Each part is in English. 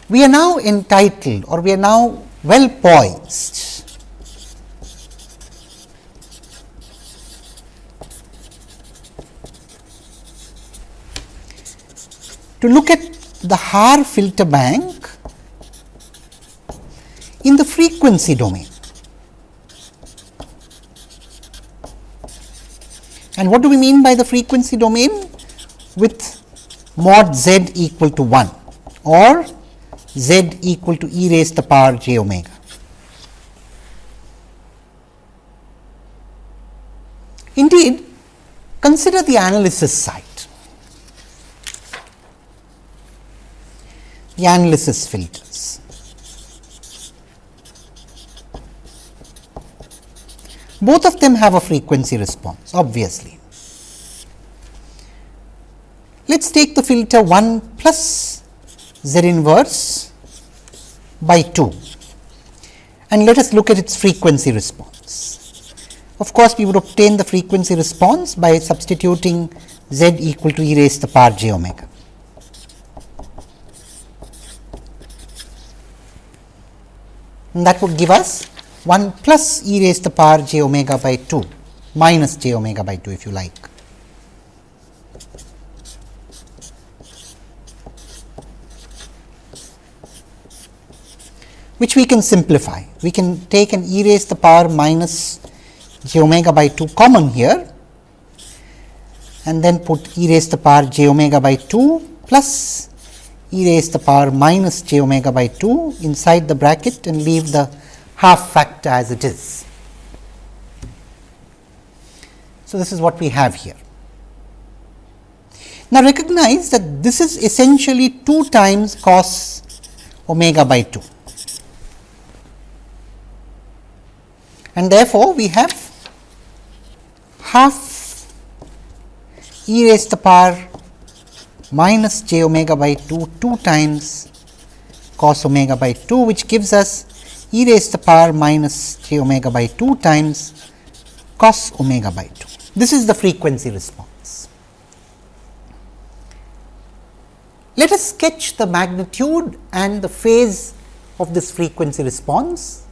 we are now entitled, or we are now well poised to look at the Haar filter bank in the frequency domain. And what do we mean by the frequency domain? With mod z equal to 1 or z equal to e raised to the power j omega. Indeed, consider the analysis site, the analysis filters. Both of them have a frequency response, obviously. Let us take the filter 1 plus z inverse by 2 and let us look at its frequency response. Of course, we would obtain the frequency response by substituting z equal to e raised to the power j omega. And that would give us 1 plus e raised to the power j omega by 2 minus j omega by 2 if you like. Which we can simplify. We can take an e raised to the power minus j omega by 2 common here and then put e raised to the power j omega by 2 plus e raised to the power minus j omega by 2 inside the bracket and leave the half factor as it is. So, this is what we have here. Now, recognize that this is essentially 2 times cos omega by 2. And therefore, we have half e raised to the power minus j omega by 2 times cos omega by 2, which gives us e raised to the power minus j omega by 2 times cos omega by 2. This is the frequency response. Let us sketch the magnitude and the phase of this frequency response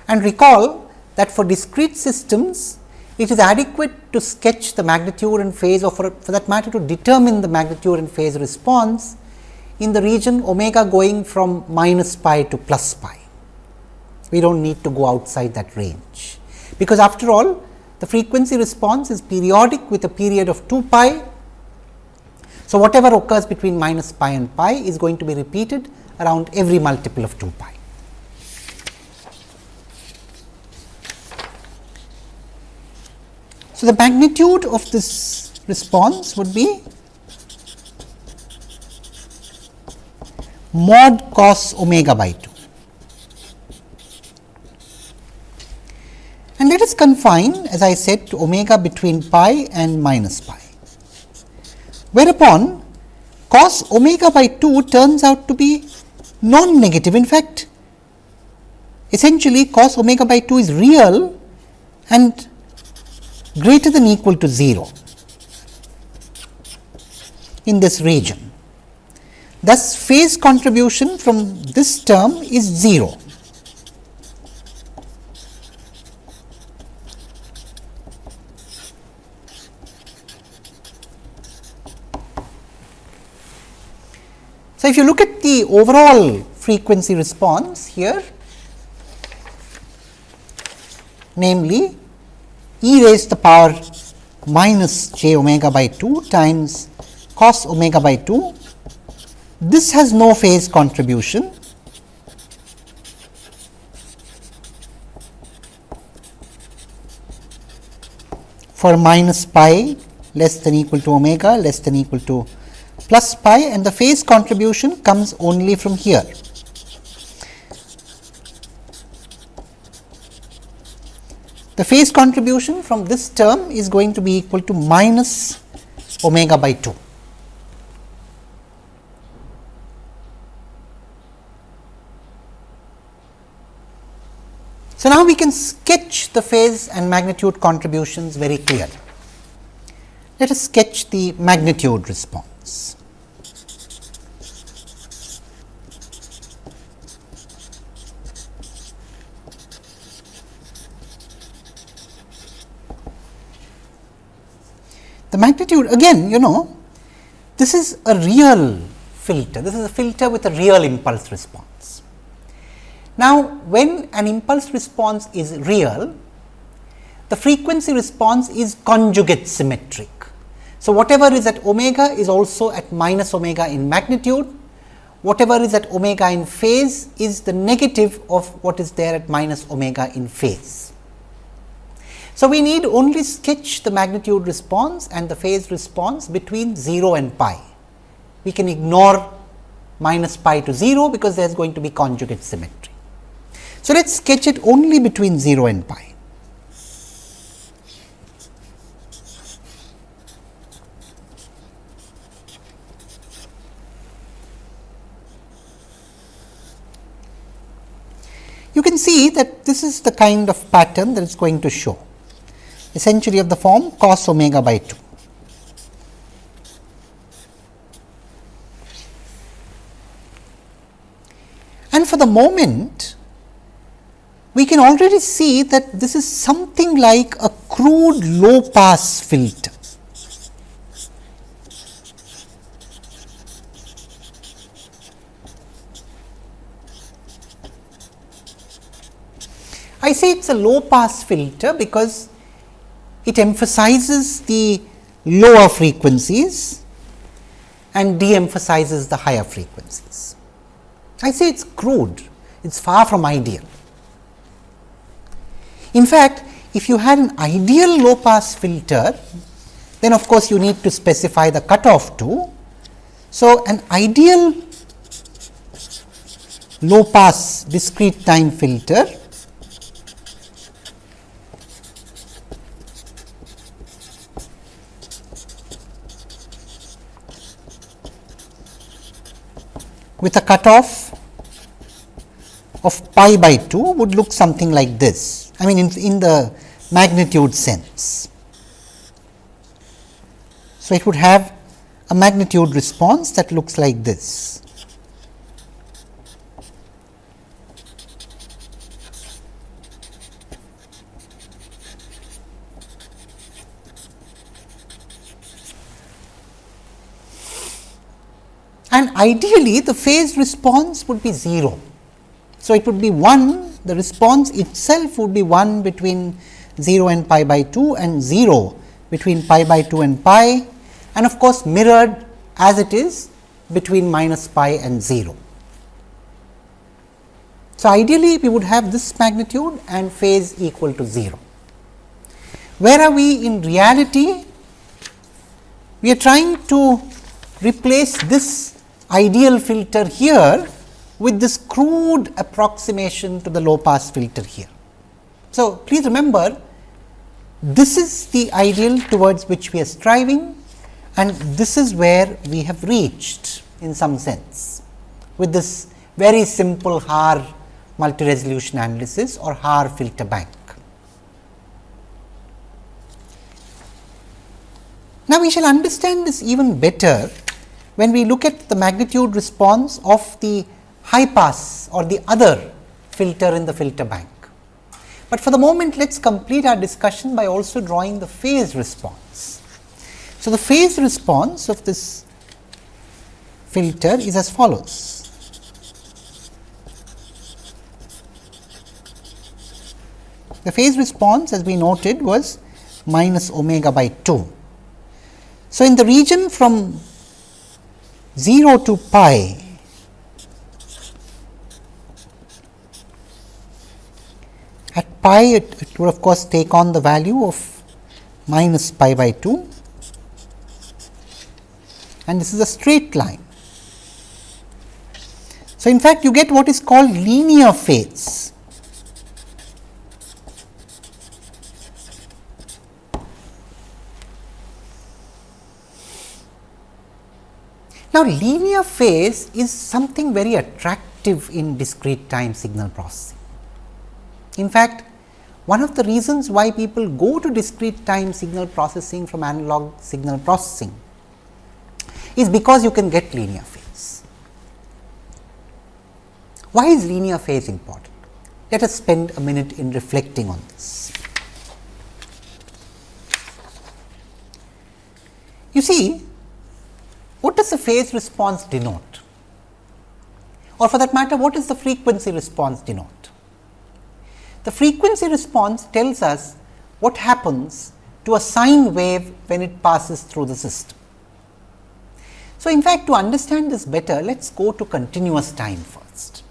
and recall that for discrete systems, it is adequate to sketch the magnitude and phase, or for that matter to determine the magnitude and phase response in the region omega going from minus pi to plus pi. We do not need to go outside that range, because after all the frequency response is periodic with a period of 2 pi. So, whatever occurs between minus pi and pi is going to be repeated around every multiple of 2 pi. So, the magnitude of this response would be mod cos omega by 2. And let us confine, as I said, to omega between pi and minus pi, whereupon cos omega by 2 turns out to be non-negative. In fact, essentially cos omega by 2 is real and greater than equal to 0 in this region. Thus, phase contribution from this term is 0. So, if you look at the overall frequency response here, namely e raised to the power minus j omega by 2 times cos omega by 2, this has no phase contribution. For minus pi less than equal to omega less than equal to plus pi, and the phase contribution comes only from here. The phase contribution from this term is going to be equal to minus omega by 2. So, now we can sketch the phase and magnitude contributions very clearly. Let us sketch the magnitude response. the magnitude again, this is a real filter. This is a filter with a real impulse response. Now, when an impulse response is real, the frequency response is conjugate symmetric. So, whatever is at omega is also at minus omega in magnitude, whatever is at omega in phase is the negative of what is there at minus omega in phase. So, we need only sketch the magnitude response and the phase response between 0 and pi. We can ignore minus pi to 0 because there is going to be conjugate symmetry. So, let us sketch it only between 0 and pi. You can see that this is the kind of pattern that is going to show, essentially of the form cos omega by 2. And for the moment, we can already see that this is something like a crude low pass filter. I say it is a low pass filter because it emphasizes the lower frequencies and de-emphasizes the higher frequencies. I say it is crude, it is far from ideal. In fact, if you had an ideal low pass filter, then of course you need to specify the cutoff too. So, an ideal low pass discrete time filter with a cutoff of pi by 2 would look something like this. I mean in the magnitude sense. So, it would have a magnitude response that looks like this. And ideally the phase response would be 0. So, it would be 1, the response itself would be 1 between 0 and pi by 2 and 0 between pi by 2 and pi, and of course, mirrored as it is between minus pi and 0. So, ideally we would have this magnitude and phase equal to 0. Where are we in reality? We are trying to replace this ideal filter here with this crude approximation to the low pass filter here. So, please remember, this is the ideal towards which we are striving, and this is where we have reached in some sense with this very simple Haar multi-resolution analysis or Haar filter bank. Now, we shall understand this even better when we look at the magnitude response of the high pass or the other filter in the filter bank. But for the moment, let us complete our discussion by also drawing the phase response. So, the phase response of this filter is as follows. The phase response, as we noted, was minus omega by 2. So, in the region from 0 to pi, at pi it would of course take on the value of minus pi by 2, and this is a straight line. So, in fact, you get what is called linear phase. Now, linear phase is something very attractive in discrete time signal processing. In fact, one of the reasons why people go to discrete time signal processing from analog signal processing is because you can get linear phase. Why is linear phase important? Let us spend a minute in reflecting on this. You see, what does the phase response denote? Or for that matter, what does the frequency response denote? The frequency response tells us what happens to a sine wave when it passes through the system. So, in fact, to understand this better, let us go to continuous time first.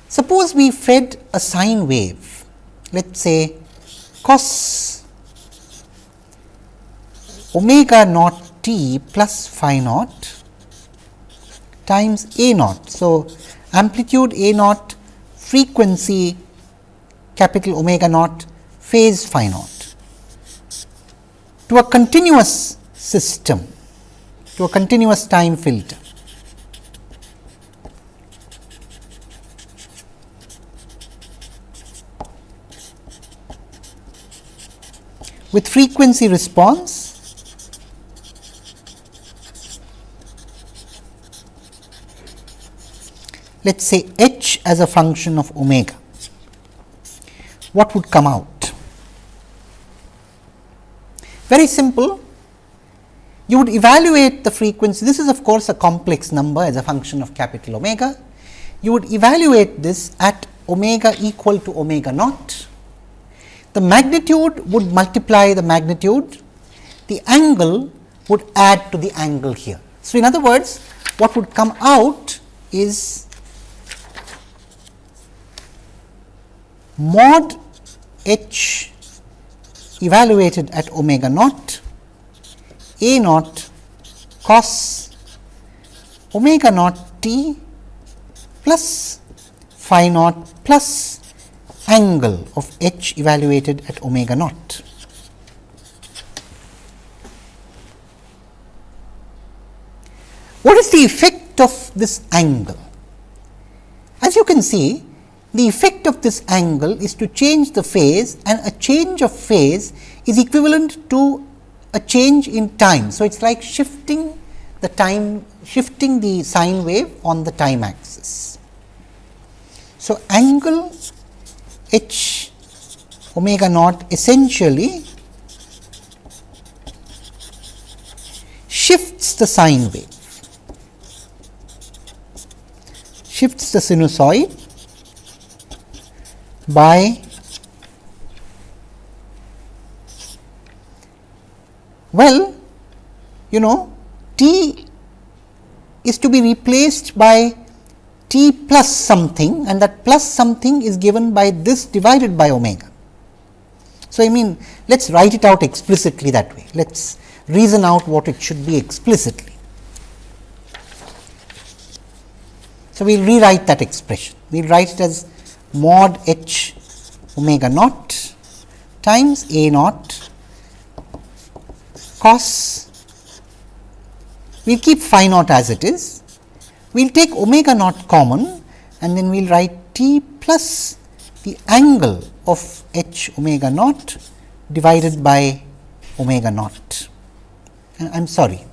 Suppose we fed a sine wave, let us say cos omega naught t plus phi naught times a naught. So, amplitude a naught, frequency capital omega naught, phase phi naught, to a continuous system, to a continuous time filter. With frequency response let us say h as a function of omega, what would come out? Very simple. You would evaluate the frequency. This is of course a complex number as a function of capital omega. You would evaluate this at omega equal to omega naught. The magnitude would multiply the magnitude, the angle would add to the angle here. So, in other words, what would come out is mod h evaluated at omega naught, a naught cos omega naught t plus phi naught plus angle of h evaluated at omega naught. What is the effect of this angle? As you can see, the effect of this angle is to change the phase, and a change of phase is equivalent to a change in time. So, it is like shifting the time, shifting the sine wave on the time axis. So, angle h omega naught essentially shifts the sine wave, shifts the sinusoid by t is to be replaced by t plus something, and that plus something is given by this divided by omega. So, I mean, let us write it out explicitly that way. Let us reason out what it should be explicitly. So, we will rewrite that expression. We will write it as mod h omega naught times a naught cos, we will keep phi naught as it is, we will take omega naught common, and then we will write t plus the angle of h omega naught divided by omega naught. I am sorry,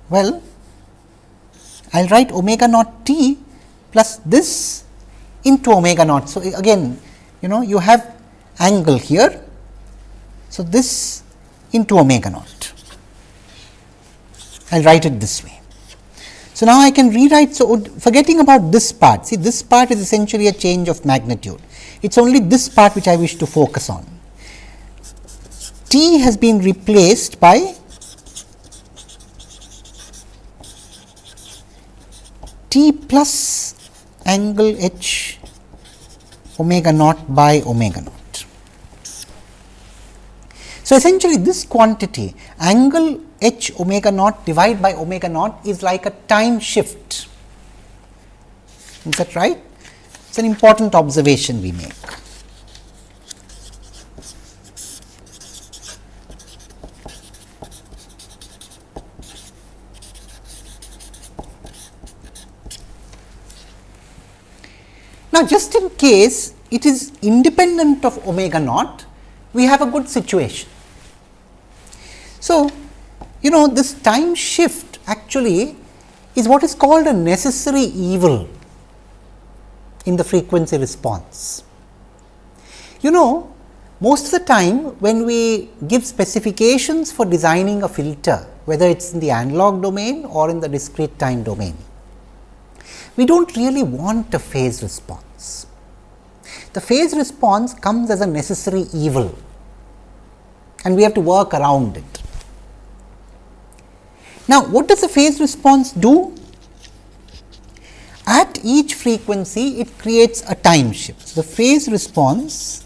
well, I will write omega naught t plus this into omega naught. So, again you have angle here. So, this into omega naught, I will write it this way. So, now I can rewrite. So, forgetting about this part, see this part is essentially a change of magnitude, it is only this part which I wish to focus on. T has been replaced by t plus angle h omega naught by omega naught. So, essentially this quantity angle h omega naught divided by omega naught is like a time shift. Is that right? It is an important observation we make. Now, just in case it is independent of omega naught, we have a good situation. So, this time shift actually is what is called a necessary evil in the frequency response. Most of the time when we give specifications for designing a filter, whether it is in the analog domain or in the discrete time domain, we do not really want a phase response. The phase response comes as a necessary evil and we have to work around it. Now, what does the phase response do? At each frequency, it creates a time shift. The phase response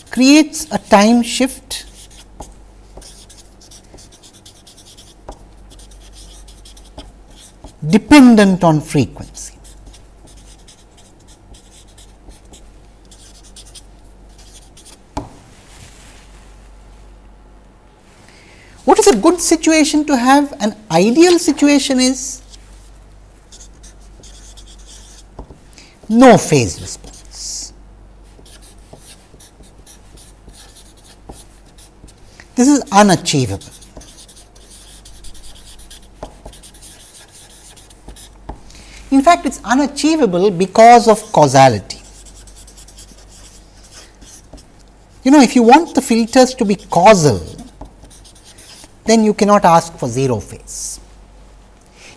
creates a time shift dependent on frequency. What is a good situation to have? An ideal situation is no phase response. This is unachievable. In fact, it is unachievable because of causality. If you want the filters to be causal, then you cannot ask for zero phase.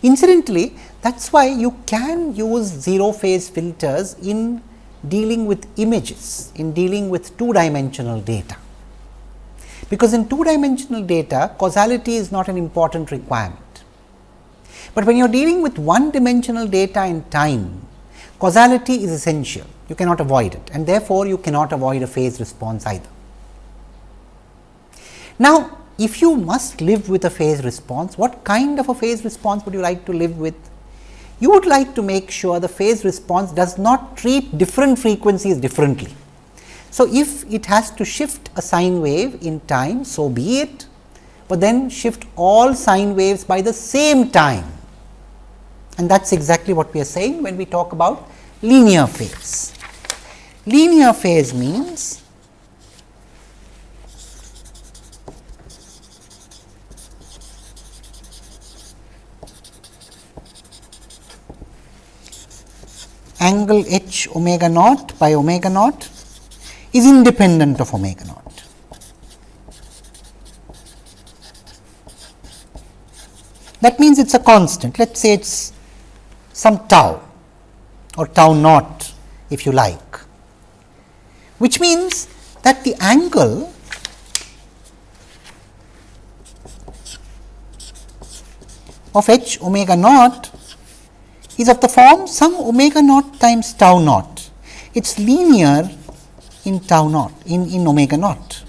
Incidentally, that is why you can use zero phase filters in dealing with images, in dealing with two-dimensional data. Because in two-dimensional data, causality is not an important requirement. But when you are dealing with one-dimensional data in time, causality is essential. You cannot avoid it, and therefore, you cannot avoid a phase response either. Now, if you must live with a phase response, what kind of a phase response would you like to live with? You would like to make sure the phase response does not treat different frequencies differently. So, if it has to shift a sine wave in time, so be it, but then shift all sine waves by the same time, and that is exactly what we are saying when we talk about linear phase. Linear phase means angle h omega naught by omega naught is independent of omega naught. That means it is a constant. Let us say it is some tau or tau naught if you like, which means that the angle of h omega naught is of the form some omega naught times tau naught. It is linear in tau naught, in omega naught.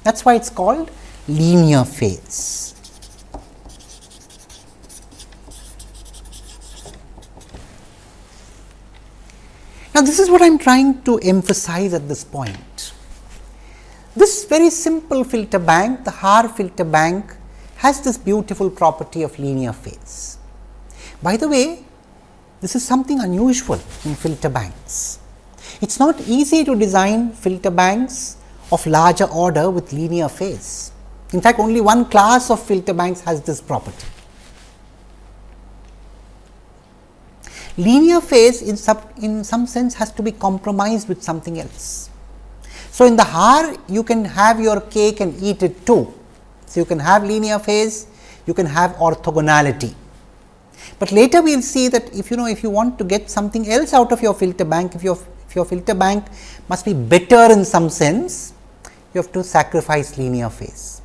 That is why it is called linear phase. Now, this is what I am trying to emphasize at this point. This very simple filter bank, the Haar filter bank, has this beautiful property of linear phase. By the way, this is something unusual in filter banks. It is not easy to design filter banks of larger order with linear phase. In fact, only one class of filter banks has this property. Linear phase in some sense has to be compromised with something else. So, in the Haar you can have your cake and eat it too. So, you can have linear phase, you can have orthogonality. But later we will see that if you want to get something else out of your filter bank, if your filter bank must be better in some sense, you have to sacrifice linear phase.